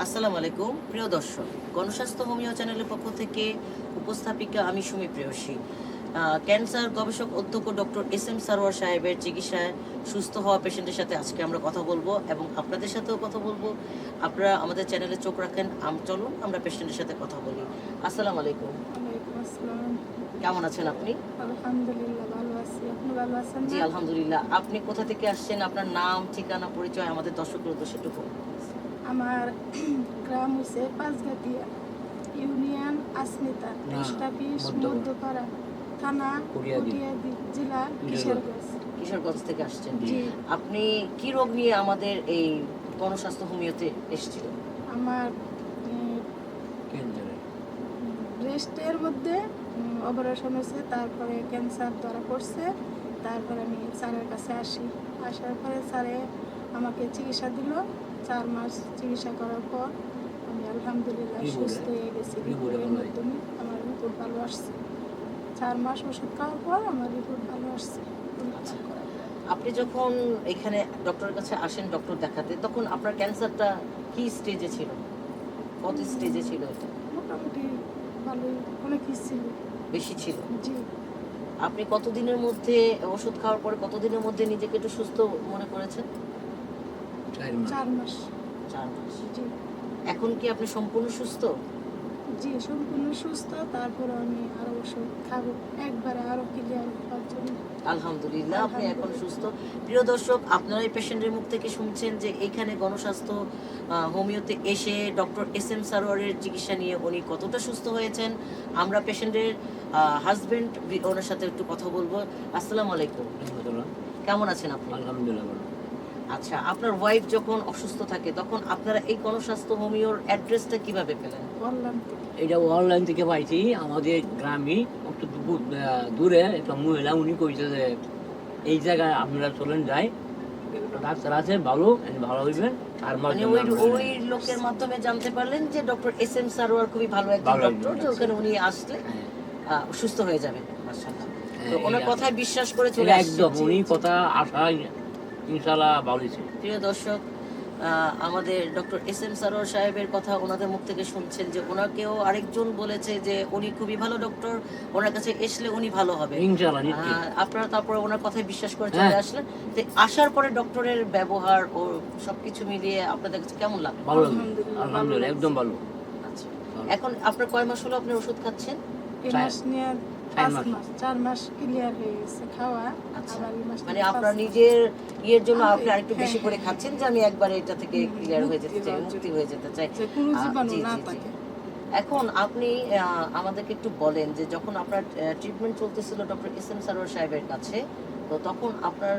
আসসালামু আলাইকুম প্রিয় দর্শক, গণস্বাস্থ্য হোমিও চ্যানেলের পক্ষ থেকে উপস্থাপিকা আমি সুমি প্রেয়সী। ক্যান্সার গবেষক অধ্যক্ষ ডক্টর এস.এম. সারোয়ার সাহেবের চিকিৎসায় সুস্থ হওয়া পেশেন্টের সাথে আজকে আমরা কথা বলবো এবং আপনাদের সাথেও কথা বলবো। আপনারা আমাদের চ্যানেলে চোখ রাখেন। চলুন আমরা পেশেন্টের সাথে কথা বলি। আসসালামু আলাইকুম। ওয়ালাইকুম আসসালাম। কেমন আছেন আপনি? আলহামদুলিল্লাহ ভালো আছি। আপনি ভালো আছেন জি না? আলহামদুলিল্লাহ। আপনি কোথা থেকে আসছেন? আপনার নাম, ঠিকানা, পরিচয় আমাদের দর্শকের উদ্দেশ্যে একটু বলুন। আমার গ্রাম হচ্ছে পাঁচগাতিয়া, union Asmita, post office Madhyapara, থানা কটিয়াদি, জেলা কিশোরগঞ্জ। কিশোরগঞ্জ থেকে আসছেন। জি, আপনি কি রোগ নিয়ে আমাদের এই গণস্বাস্থ্য হোমিওতে এসেছিলেন? আমার ব্রেস্টের মধ্যে অপারেশন হয়েছে, তারপরে ক্যান্সার ধরা পড়ছে। তারপরে আমি স্যারের কাছে আসার পরে স্যারে আমাকে চিকিৎসা দিল। 4 মাস চিকিৎসা করার পর আমি আলহামদুলিল্লাহ সুস্থ হয়ে গেছি। রিপোর্টের মাধ্যমে আমার রিপোর্ট ভালো আসছে। 4 মাস ওষুধ খাওয়ার পর আমার রিপোর্ট ভালো আসছে। আপনি যখন এখানে ডক্টরের কাছে আসেন ডক্টর দেখাতে, তখন আপনার ক্যান্সারটা কি স্টেজে ছিল? কত স্টেজে ছিল? এটা মোটামুটি ভালোই, অনেক কিছু ছিল। বেশি ছিল? জি, আপনি কতদিনের মধ্যে ওষুধ খাওয়ার পরে কতদিনের মধ্যে নিজেকে একটু সুস্থ মনে করেছেন? 4 মাস। 4 মাস। জি, এখন কি আপনি সম্পূর্ণ সুস্থ? জি সম্পূর্ণ সুস্থ। তারপরে আমি আরো ওষুধ খাবো, একবারে আরো ক্লিয়ার হওয়ার জন্য। আলহামদুলিল্লাহ, আপনি এখন সুস্থ। প্রিয় দর্শক, আপনারা এই পেশেন্টের মুখ থেকে শুনছেন যে এখানে গণস্বাস্থ্য হোমিওতে এসে ডক্টর এস.এম. সারোয়ারের চিকিৎসা নিয়ে উনি কতটা সুস্থ হয়েছেন। আমরা পেশেন্টের হাজবেন্ড ওনার সাথে একটু কথা বলবো। আসসালামু আলাইকুম। কেমন আছেন আপনি? আলহামদুলিল্লাহ ভালো। আচ্ছা, আপনার ওয়াইফ যখন অসুস্থ থাকে তখন আপনারা এই গণস্বাস্থ্য হোমিওর অ্যাড্রেসটা কিভাবে পেলেন? বললাম তো, এটা অনলাইন থেকে পাইছি। আমাদের গ্রামে একটু দূরে একটা মহিলা উনি কইছে যে এই জায়গায় আপনারা চলেন যাই, ডাক্তার আছে ভালো, ভালো হইবেন। আর মানে ওই লোকের মাধ্যমে জানতে পারলেন যে ডক্টর এস.এম. সারোয়ার খুবই ভালো একজন ভালো ডক্টর, যে ওখানে উনি আসলে সুস্থ হয়ে যাবে। মাশাআল্লাহ। তো ওনার কথায় বিশ্বাস করে চলে আসছেন। একদম উনি কথা আশা ইনশাআল্লাহ ভালো হয়েছে। প্রিয় দর্শক, আমাদের ডক্টর এস.এম. সারোয়ার সাহেবের কথা ওনাদের মুখ থেকে শুনছেন যে ওনাকেও আরেকজন বলেছে যে উনি খুবই ভালো ডক্টর, ওনার কাছে আসলে উনি ভালো হবে। ইনশাআল্লাহ নিশ্চয়ই। আপনারা তারপরে ওনার কথায় বিশ্বাস করে চলে আসলেন। তো আসার পরে ডক্টরের ব্যবহার ও সবকিছু মিলিয়ে আপনাদের কাছে কেমন লাগলো? ভালো আলহামদুলিল্লাহ একদম ভালো। আচ্ছা, এখন আপনার কয় মাস হলো আপনি ওষুধ খাচ্ছেন? এই মাস নিয়ে 5 মাস, 4 মাস ক্লিয়ার হয়ে গেছে খাওয়া। আচ্ছা, আবার এই মাস মানে নিয়ে আপনার 5 মাস। নিজের ইয়ের জন্য আমি- আপনি আরেকটু বেশি করে খাচ্ছেন যে আমি একবারে এটা থেকে ক্লিয়ার হয়ে যেতে চাই, মুক্তি হয়ে যেতে চাই। যে কোনো জীবাণু জি, না জি, জি। থাকে। এখন আপনি আমাদেরকে একটু বলেন যে যখন আপনার ট্রিটমেন্ট চলতেছিল ডক্টর এস.এম. সারোয়ার সাহেবের কাছে, তো তখন আপনার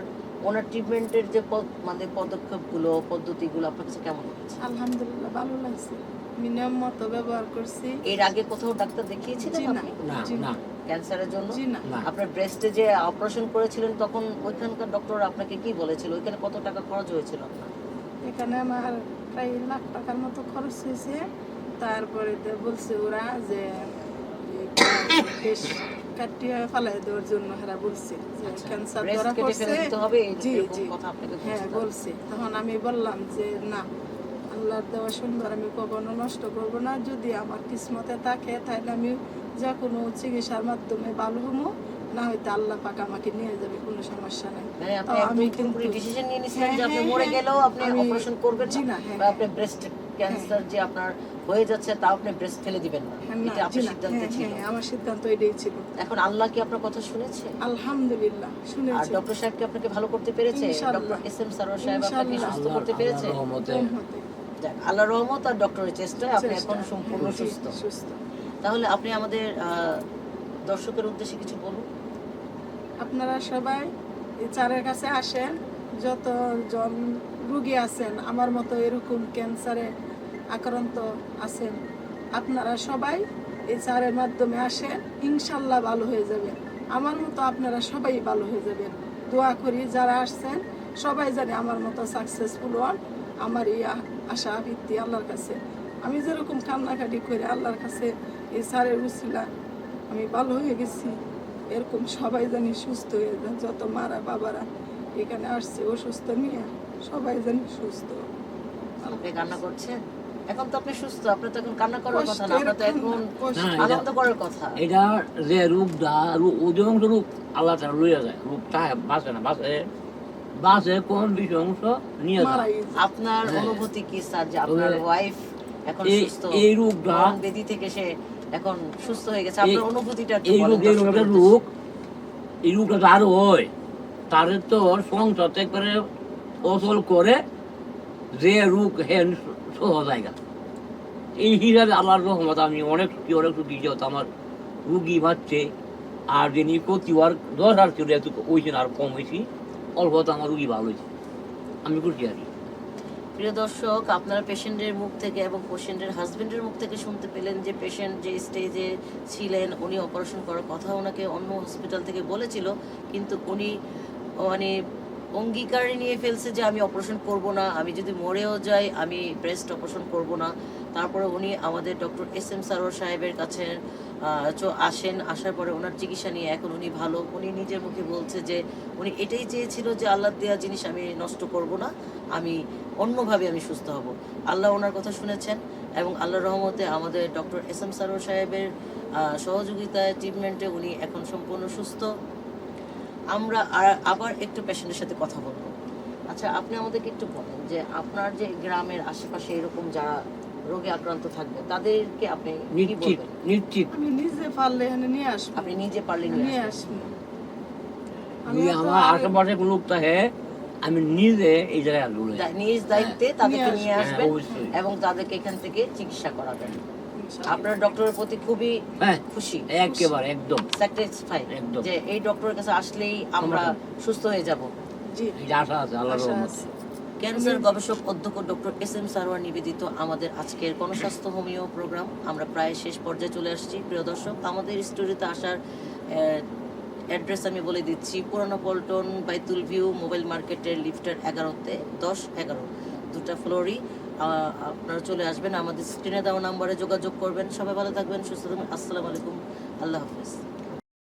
ওনার ট্রিটমেন্টের যে মানে পদক্ষেপগুলো, পদ্ধতিগুলো আপনার কাছে কেমন লাগছে? আলহামদুলিল্লাহ ভালো লাগছে। আমি নিয়ম মতো ব্যবহার করছি। এর আগে কোথাও ডাক্তার দেখিয়েছিলেন জি না, আপনি না জি না ক্যান্সারের জন্য? জি না। না। আপনার ব্রেস্টে যে অপারেশন করেছিলেন তখন ওইখানকার ডক্টর আপনাকে কি বলেছিল? ওইখানে কত টাকা খরচ হয়েছিল আপনার? এখানে আমার প্রায় লাখ টাকার মতো খরচ হয়েছে। তারপরে বলছে ওরা যে বেশ কাটিয়ে ফেলাই দেওয়ার জন্য এরা বলছে যে ক্যান্সার ব্রেস্ট ধরা কেটে পড়ছে। ফেলে দিতে হবে, জি এরকম জি কথা আপনাকে হ্যাঁ বলছিল? বলছে। তখন আমি বললাম যে না, আল্লাহর দেওয়া সুন্দর, আমি কখনো নষ্ট করব না। যদি আমার কিসমতে থাকে তাহলে আমি যে কোনো চিকিৎসার মাধ্যমে ভালো হবো, না হয়তো আল্লাহ পাক আমাকে নিয়ে যাবে, কোনো সমস্যা নাই। মানে আপনি তাও আমি একদম পুরোপুরি কিন্তু ডিসিশন নিয়ে নিয়েছিলেন যে হ্যাঁ, আপনি হ্যাঁ, মরে হ্যাঁ, গেলেও আপনি আমি- অপারেশন করবেন জি না, না, হ্যাঁ, বা আপনি ব্রেস্ট ক্যান্সার যে আপনার হয়ে যাচ্ছে তাও আপনি ব্রেস্ট ফেলে দিবেন না, হ্যাঁ, না, এটা জি আপনার না, সিদ্ধান্তে হ্যাঁ, ছিল। হ্যাঁ, আমার সিদ্ধান্ত এটাই ছিল। এখন আল্লাহ কি আপনার কথা শুনেছে? আলহামদুলিল্লাহ আর শুনেছি। ডক্টর সাহেব কি আপনাকে ভালো করতে পেরেছে? ইনশাআল্লাহ। Doctor SM. সারোয়ার সাহেব আপনাকে ইনশাআল্লাহ। সুস্থ করতে পেরেছে? আল্লাহর রহমতে রহমতে। যাক, আল্লাহর রহমত আর ডক্টরের চেষ্টায় আপনি চেষ্টা, এখন সম্পূর্ণ হ্যাঁ, জি, সুস্থ। সুস্থ। তাহলে আপনি আমাদের দর্শকের উদ্দেশ্যে কিছু বলুন। আপনারা সবাই এই চারের কাছে আসেন, যতজন রুগী আছেন আমার মতো এরকম ক্যান্সারে আক্রান্ত আছেন, আপনারা সবাই এই চারের মাধ্যমে আসেন, ইনশাল্লাহ ভালো হয়ে যাবেন। আমার মতো আপনারা সবাই ভালো হয়ে যাবেন। দোয়া করি যারা আসছেন সবাই জানে আমার মতো সাকসেসফুল হন। আমার এই আশা ভিত্তি আল্লাহর কাছে। আমি যেরকম কান্নাকাটি করে আল্লাহর কাছে এই চারের উছিলা আমি ভালো হয়ে গেছি, এরকম সবাই জানি সুস্থ হয়ে যান। যত মারা বাবারা এখানে আসছে অসুস্থ নিয়ে, সবাই জানি সুস্থ। আপনি কান্না করছেন? এখন তো আপনি সুস্থ, আপনার তো এখন কান্না করার কথা না, আপনার তো এখন কষ্ট। না, আনন্দ করার কথা। এটা যে রূপটা অধিকাংশ রূপ আল্লাহ তারা লইয়া যায়, রূপটা বাঁচে না, বাঁচে কোন বিষয় অংশ নিয়ে যায়। মারাই যায়। আপনার হ্যাঁ। অনুভূতি কি স্যার, যে আপনার তবে ওয়াইফ এখন এই- সুস্থ, এই রূপটা মরণ বেদি থেকে সে এখন সুস্থ হয়ে গেছে, আপনার অনুভূতিটা একটু এই বলেন রূপ দর্শকদের উদ্দেশ্যে। রূপ এই রূপটা তো আরো হয়, তার তো সংসার করে অচল করে যে রূপ হে সহ জায়গা। এই হিসাবে আল্লাহর রহমত আমি অনেক সুখী যেহেতু আমার রুগী বাঁচছে। আর যিনি প্রতিবার 10,000 ছিল এত ওইছেন আর কম হয়েছি, অল্প তো আমার রুগী ভালো হয়েছে, আমি খুশি আর কি। প্রিয় দর্শক, আপনারা পেশেন্টের মুখ থেকে এবং পেশেন্টের হাজবেন্ডের মুখ থেকে শুনতে পেলেন যে পেশেন্ট যে স্টেজে ছিলেন, উনি অপারেশন করার কথা ওনাকে অন্য হসপিটাল থেকে বলেছিল, কিন্তু উনি মানে অঙ্গীকারই নিয়ে ফেলছে যে আমি অপারেশন করব না, আমি যদি মরেও যাই আমি ব্রেস্ট অপারেশন করব না। তারপরে উনি আমাদের ডক্টর SM সারোয়ার সাহেবের কাছে আসেন, আসার পরে ওনার চিকিৎসা নিয়ে এখন উনি ভালো। উনি নিজের মুখে বলছে যে উনি এটাই চেয়েছিল যে আল্লাহ দেওয়া জিনিস আমি নষ্ট করব না, আমি অন্যভাবে আমি সুস্থ হব। আল্লাহ ওনার কথা শুনেছেন এবং আল্লাহর রহমতে আমাদের ডক্টর SM সারোয়ার সাহেবের সহযোগিতায় ট্রিটমেন্টে উনি এখন সম্পূর্ণ সুস্থ। আমরা আবার একটু পেশেন্টের সাথে কথা বলবো। আচ্ছা, আপনি আমাদেরকে একটু বলেন যে আপনার যে গ্রামের আশেপাশে এরকম যারা রোগে আক্রান্ত থাকবে তাদেরকে আপনি কি নিশ্চিত বলবেন? নিশ্চিত আমি নিজে পারলে এখানে নিয়ে আসবো, আপনি নিজে পারলে নিয়ে নিয়ে আসবেন। আসবো। যদি তো আমার আর- আশেপাশে কোনো লোক থাকে আমি নিজে এই জায়গায় আসবো। নিজ দায়িত্বে তাদেরকে নিয়ে হ্যাঁ, আসবেন অবশ্যই। এবং তাদেরকে এখান থেকে চিকিৎসা করাবেন। ইনশাআল্লাহ। আপনার ডক্টরের প্রতি খুবই হ্যাঁ খুশি, একেবারে একদম স্যাটিসফাইড একদম। যে এই ডক্টরের কাছে আসলেই আমরা সুস্থ হয়ে যাব। জি, এই যে আশা আছে আল্লাহর আশা রহমতে। আছে। ক্যান্সার গবেষক অধ্যক্ষ ডক্টর SM সারোয়ার নিবেদিত আমাদের আজকের গণস্বাস্থ্য হোমিও প্রোগ্রাম আমরা প্রায় শেষ পর্যায়ে চলে আসছি। প্রিয় দর্শক, আমাদের স্টুডিওতে আসার অ্যাড্রেস আমি বলে দিচ্ছি। পুরানো পল্টন, বাইতুল ভিউ, মোবাইল মার্কেটের লিফটের 11-তে 10-11 দুটা ফ্লোরই আপনারা চলে আসবেন। আমাদের স্ক্রিনে দেওয়া নাম্বারে যোগাযোগ করবেন। সবাই ভালো থাকবেন, সুস্থ থাকবেন। আসসালামু আলাইকুম, আল্লাহ হাফেজ।